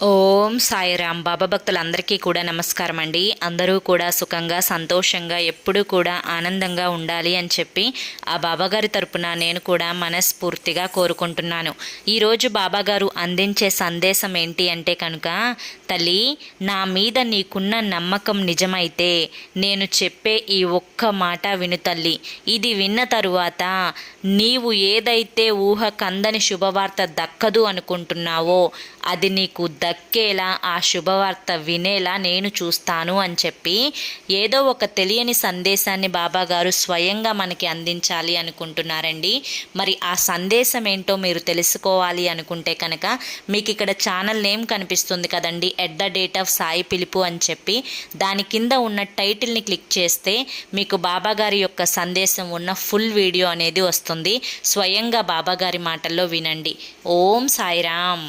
ఓం సాయిరామ్. బాబా భక్తులందరికీ కూడా నమస్కారం అండి. అందరూ కూడా సుఖంగా సంతోషంగా ఎప్పుడూ కూడా ఆనందంగా ఉండాలి అని చెప్పి ఆ బాబాగారి తరపున నేను కూడా మనస్ఫూర్తిగా కోరుకుంటున్నాను. ఈరోజు బాబాగారు అందించే సందేశం ఏంటి అంటే కనుక, తల్లి, నా మీద నీకున్న నమ్మకం నిజమైతే నేను చెప్పే ఈ ఒక్క మాట విను తల్లి. ఇది విన్న తరువాత నీవు ఏదైతే ఊహ కందని శుభవార్త దక్కదు అనుకుంటున్నావో అది నీకు దక్కేలా, ఆ శుభవార్త వినేలా నేను చూస్తాను అని చెప్పి ఏదో ఒక తెలియని సందేశాన్ని బాబాగారు స్వయంగా మనకి అందించాలి అనుకుంటున్నారండి. మరి ఆ సందేశం ఏంటో మీరు తెలుసుకోవాలి అనుకుంటే కనుక మీకు ఇక్కడ ఛానల్ నేమ్ కనిపిస్తుంది కదండి, @సాయి పిలుపు అని చెప్పి. దాని కింద ఉన్న టైటిల్ని క్లిక్ చేస్తే మీకు బాబాగారి యొక్క సందేశం ఉన్న ఫుల్ వీడియో అనేది వస్తుంది. స్వయంగా బాబాగారి మాటల్లో వినండి. ఓం సాయిరామ్.